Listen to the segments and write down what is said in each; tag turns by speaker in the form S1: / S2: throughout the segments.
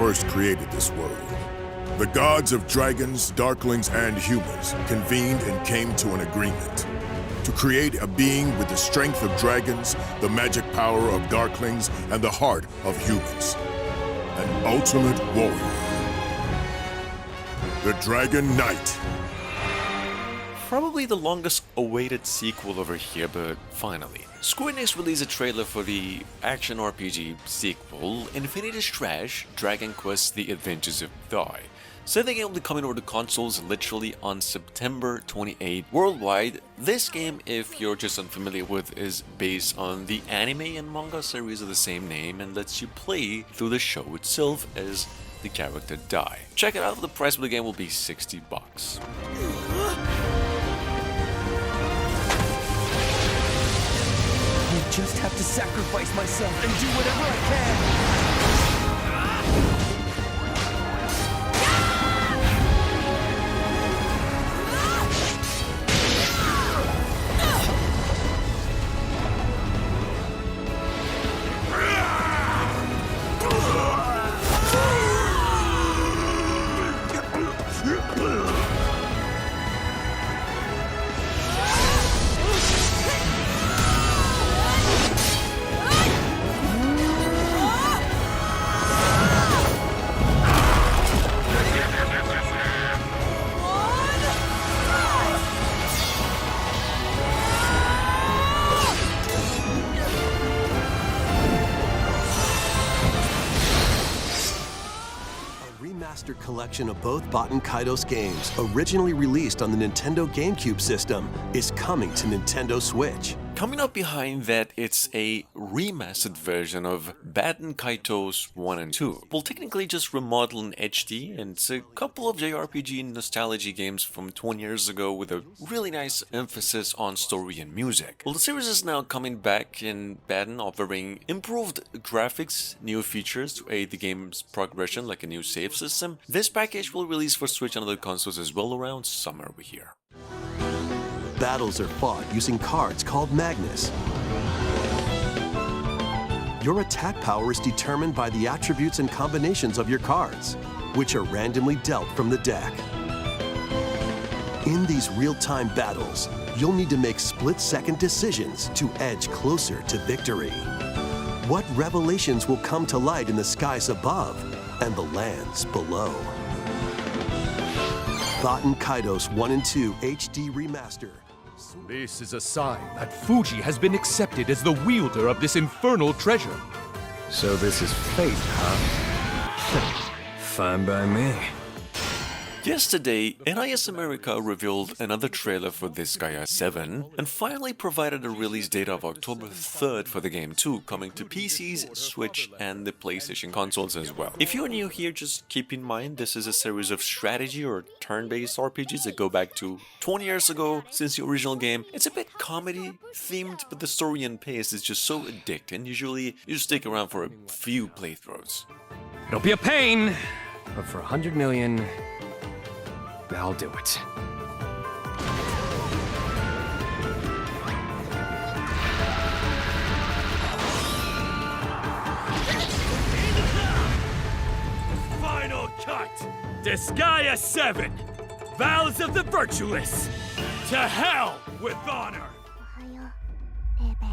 S1: first created this world. The gods of dragons, darklings, and humans convened and came to an agreement to create a being with the strength of dragons, the magic power of darklings, and the heart of humans. An ultimate warrior. The Dragon Knight.
S2: Probably the longest awaited sequel over here, but finally. Square Enix released a trailer for the action RPG sequel, Infinity's Trash, Dragon Quest The Adventures of Thy. So the game will be coming over to consoles literally on September 28 worldwide. This game, if you're just unfamiliar with, is based on the anime and manga series of the same name and lets you play through the show itself as the character Dai. Check it out, the price of the game will be $60.
S3: I just have to sacrifice myself and do whatever I can. Collection of both Botan Kaidos games, originally released on the Nintendo GameCube system, is coming to Nintendo Switch.
S2: Coming up behind that, it's a remastered version of Botan Kaidos 1 and 2. Well, technically just remodeled in HD, and it's a couple of JRPG nostalgia games from 20 years ago with a really nice emphasis on story and music. Well, the series is now coming back in Botan, offering improved graphics, new features to aid the game's progression, like a new save system. This package will release for Switch and other consoles as well around summer over here.
S3: Battles are fought using cards called Magnus. Your attack power is determined by the attributes and combinations of your cards, which are randomly dealt from the deck. In these real-time battles, you'll need to make split-second decisions to edge closer to victory. What revelations will come to light in the skies above and the lands below? Botan Kaidos 1 and 2 HD Remaster.
S4: This is a sign that Fuji has been accepted as the wielder of this infernal treasure.
S5: So this is fate, huh? Fine by me.
S2: Yesterday, NIS America revealed another trailer for Disgaea 7 and finally provided a release date of October 3rd for the game too, coming to PCs, Switch, and the PlayStation consoles as well. If you're new here, just keep in mind this is a series of strategy or turn-based RPGs that go back to 20 years ago since the original game. It's a bit comedy themed, but the story and pace is just so addicting. Usually, you stick around for a few playthroughs.
S5: It'll be a pain, but for 100 million, I'll do it.
S4: Final cut! Disgaea 7! Vows of the Virtuous! To hell with honor!
S6: おはよう、ベイベー。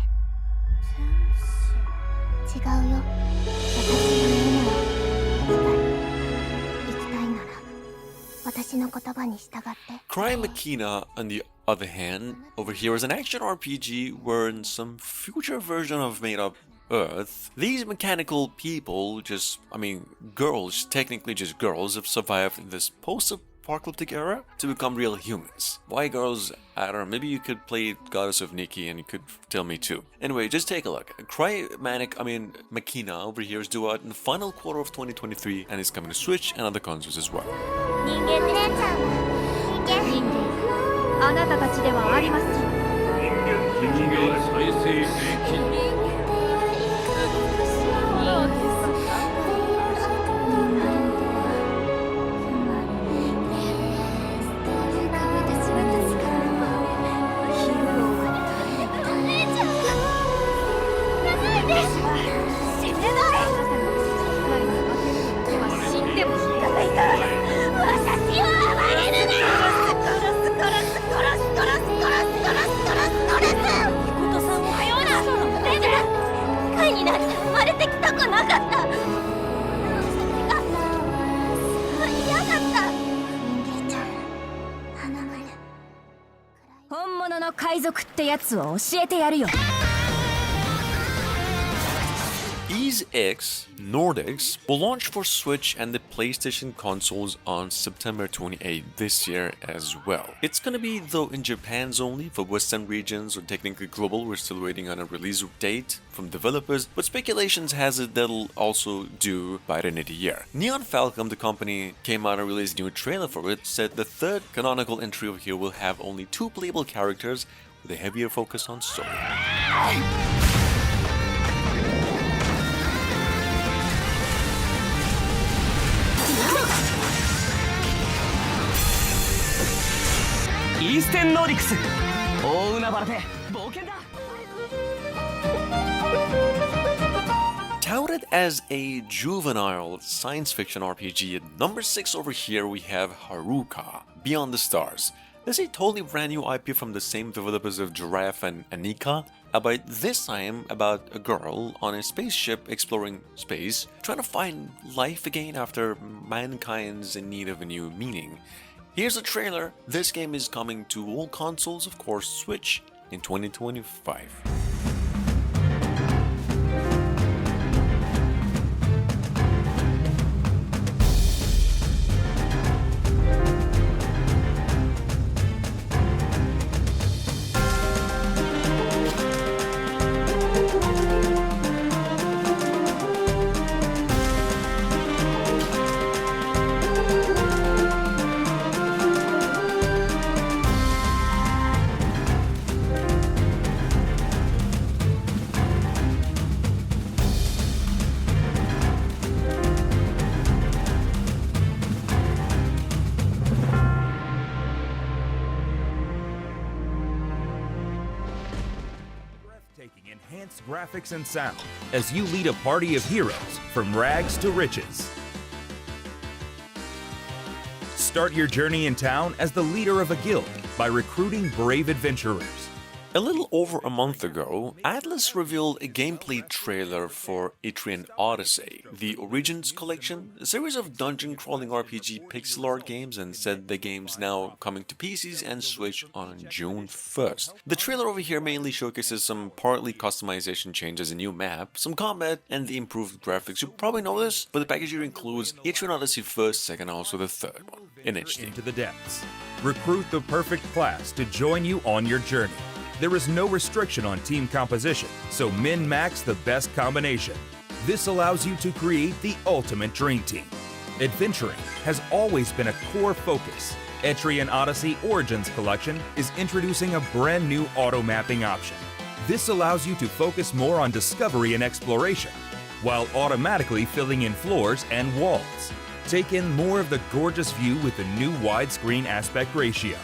S6: 違うよ。私の夢は行きたい。行きたいなら、私の言葉に従って。
S2: Cry Machina, on the other hand, over here is an action RPG where in some future version of Made Up Earth, these mechanical people, girls, technically just girls, have survived in this post-apocalyptic era to become real humans. Why girls? I don't know, maybe you could play Goddess of Nikki and you could tell me too. Anyway, just take a look. Machina over here is due out in the final quarter of 2023 and is coming to Switch and other consoles as well.
S6: あなたたちではありません。本物の海賊ってやつを教えてやるよ。
S2: Ys X Nordics will launch for Switch and the PlayStation consoles on September 28 this year as well. It's gonna be, though, in Japan's only for Western regions, or technically global. We're still waiting on a release date from developers, but speculations has it that'll also do by the end of the year. Neon Falcom, the company, came out and released a new trailer for it, said the third canonical entry over here will have only 2 playable characters with a heavier focus on story.
S5: Eastern Nordics 大海原で冒険だ。
S2: Touted as a juvenile science fiction RPG, at number 6 over here we have Haruka, Beyond the Stars. This is a totally brand new IP from the same developers of Giraffe and Anika, but this time about a girl on a spaceship exploring space, trying to find life again after mankind's in need of a new meaning. Here's a trailer. This game is coming to all consoles, of course, Switch, in 2025.
S7: Enhanced graphics and sound as you lead a party of heroes from rags to riches. Start your journey in town as the leader of a guild by recruiting brave adventurers.
S2: A little over a month ago, Atlus revealed a gameplay trailer for Atelier Odyssey, the Origins collection, a series of dungeon-crawling RPG pixel art games, and said the game's now coming to PCs and Switch on June 1st. The trailer over here mainly showcases some partly customization changes, a new map, some combat, and the improved graphics. You probably know this, but the package here includes Atelier Odyssey 1st, 2nd, and also the 3rd one, in HD.
S7: Into the depths. Recruit the perfect class to join you on your journey. There is no restriction on team composition, so min-max the best combination. This allows you to create the ultimate dream team. Adventuring has always been a core focus. Atelier Odyssey Origins Collection is introducing a brand new auto-mapping option. This allows you to focus more on discovery and exploration, while automatically filling in floors and walls. Take in more of the gorgeous view with the new widescreen aspect ratio.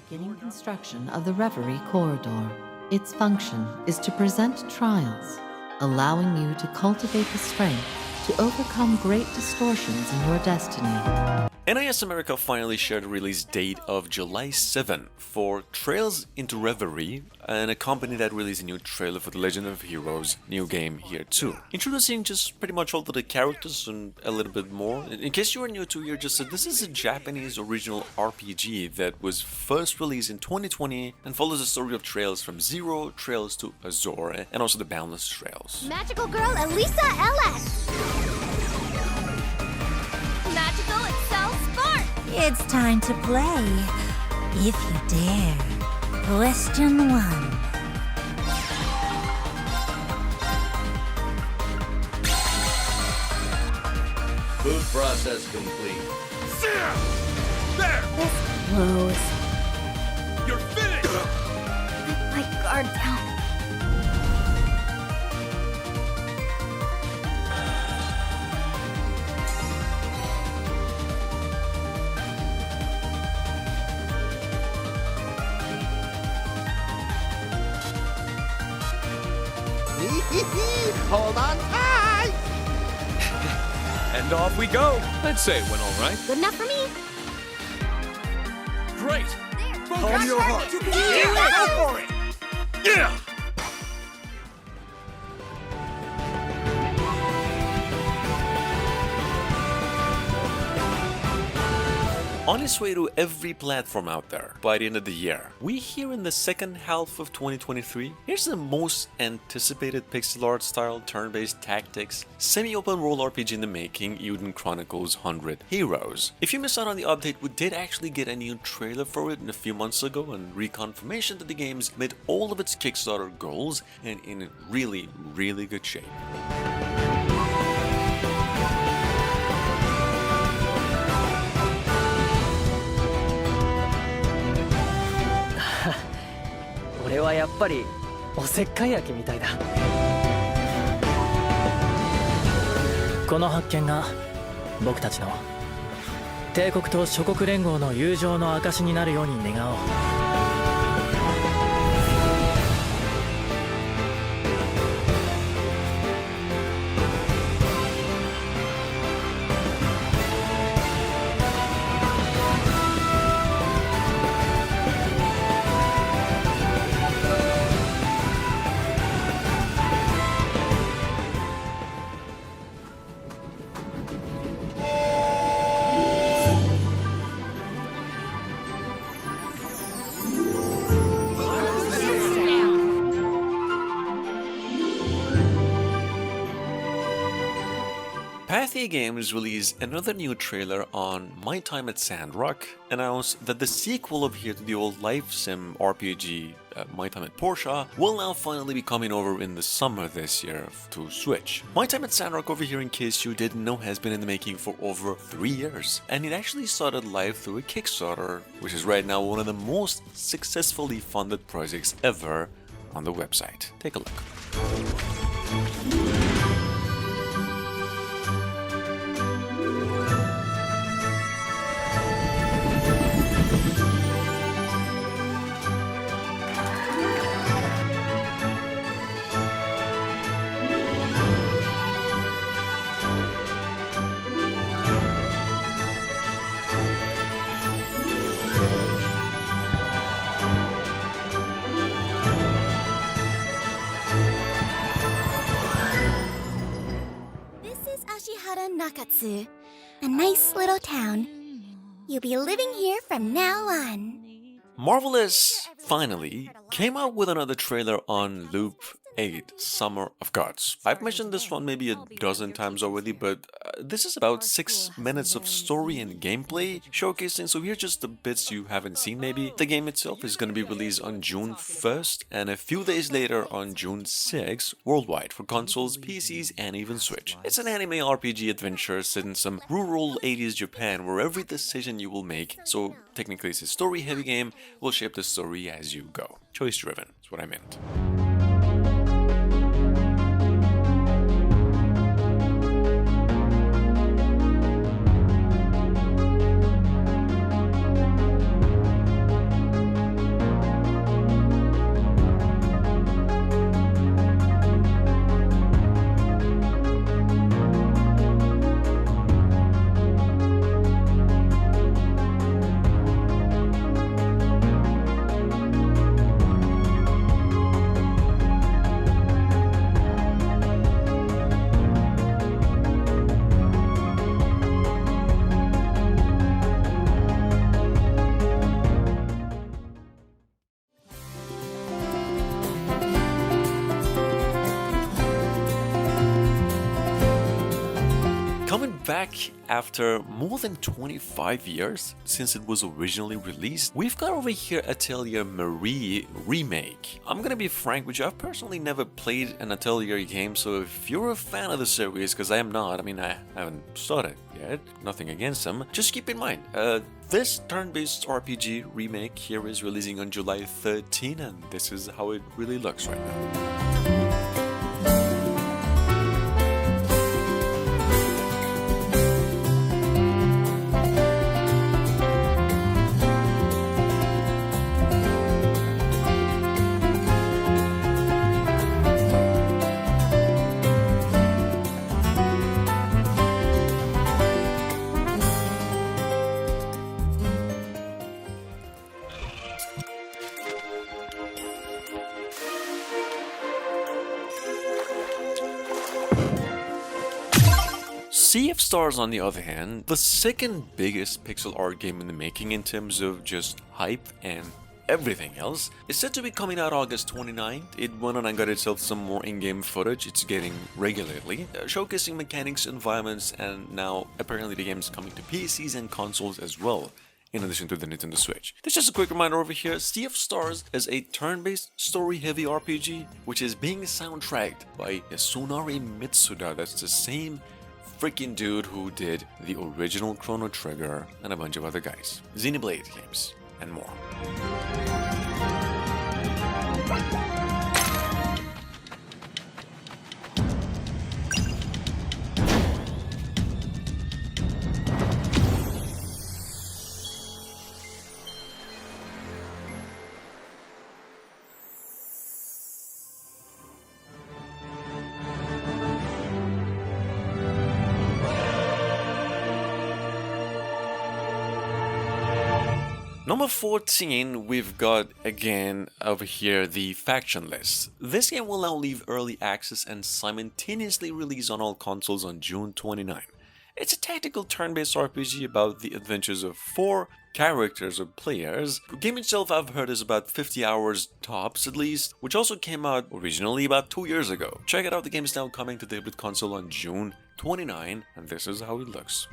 S8: Beginning construction of the Reverie corridor. Its function is to present trials, allowing you to cultivate the strength to overcome great distortions in your destiny.
S2: NIS America finally shared a release date of July 7 for Trails into Reverie, and a company that released a new trailer for The Legend of Heroes new game here too. Introducing just pretty much all of the characters and a little bit more. In case you are new to here, just said this is a Japanese original RPG that was first released in 2020 and follows the story of Trails from Zero, Trails to Azure, and also the Boundless Trails.
S6: Magical girl Elisa Ellis. Magical Excel Spark.
S9: It's time to play. If you dare. Question 1.
S10: Food process complete.
S7: There!
S9: This blows.
S7: You're finished!
S6: Let my guard down.
S5: Hold on tight! And off we go. I'd say it went all right.
S6: Good enough for me.
S5: Great!
S6: Calm your heart.
S5: Go for it! Yeah!
S2: on its way to every platform out there by the end of the year. We here in the second half of 2023, here's the most anticipated pixel art style turn-based tactics semi-open world RPG in the making, Uden Chronicles 100 Heroes. If you missed out on the update, we did actually get a new trailer for it a few months ago and reconfirmation that the game's met all of its Kickstarter goals and in really, really good shape.
S11: 俺はやっぱりおせっかい焼きみたいだ。この発見が僕たちの帝国と諸国連合の友情の証になるように願おう。
S2: Atelier Games released another new trailer on My Time at Sandrock, announced that the sequel of here to the old life sim RPG My Time at Porsche will now finally be coming over in the summer this year to Switch. My Time at Sandrock over here, in case you didn't know, has been in the making for over 3 years, and it actually started live through a Kickstarter, which is right now one of the most successfully funded projects ever on the website. Take a look.
S12: Nakatsu, a nice little town. You'll be living here from now on.
S2: Marvelous finally came out with another trailer on Loop 8 Summer of Gods. I've mentioned this one maybe a dozen times already, but this is about 6 minutes of story and gameplay showcasing, so here's just the bits you haven't seen maybe. The game itself is going to be released on June 1st and a few days later on June 6th worldwide for consoles, PCs, and even Switch. It's an anime RPG adventure set in some rural 80s Japan where every decision you will make, so technically it's a story heavy game, will shape the story as you go. Choice driven, is what I meant. Coming back after more than 25 years since it was originally released, we've got over here Atelier Marie Remake. I'm gonna be frank with you, I've personally never played an Atelier game, so if you're a fan of the series, because I am not, I mean I haven't started yet, nothing against them, just keep in mind, this turn-based RPG remake here is releasing on July 13, and this is how it really looks right now. Sea of Stars, on the other hand, the second biggest pixel art game in the making in terms of just hype and everything else, is set to be coming out August 29th. It went on and got itself some more in-game footage it's getting regularly, showcasing mechanics, environments, and now apparently the game's coming to PCs and consoles as well, in addition to the Nintendo Switch. There's just a quick reminder over here, Sea of Stars is a turn-based, story-heavy RPG, which is being soundtracked by Yasunari Mitsuda. That's the same freaking dude who did the original Chrono Trigger and a bunch of other guys, Xenoblade games, and more. Number 14, we've got again over here the faction list. This game will now leave early access and simultaneously release on all consoles on June 29. It's a tactical turn-based RPG about the adventures of 4 characters or players. The game itself, I've heard, is about 50 hours tops at least, which also came out originally about 2 years ago. Check it out, the game is now coming to the hybrid console on June 29, and this is how it looks.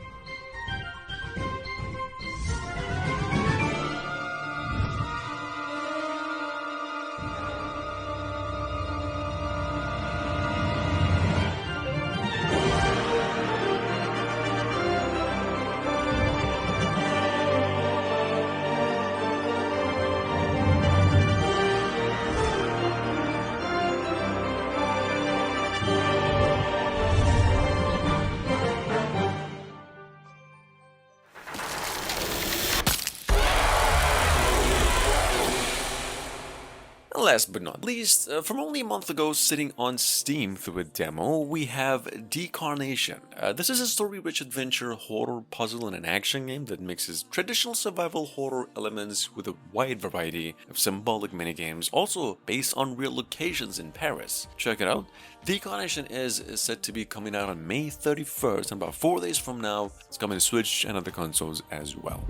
S2: Last but not least, from only a month ago, sitting on Steam through a demo, we have Incarnation. This is a story-rich adventure, horror, puzzle, and an action game that mixes traditional survival horror elements with a wide variety of symbolic minigames, also based on real locations in Paris. Check it out. Incarnation is set to be coming out on May 31st, and about 4 days from now, it's coming to Switch and other consoles as well.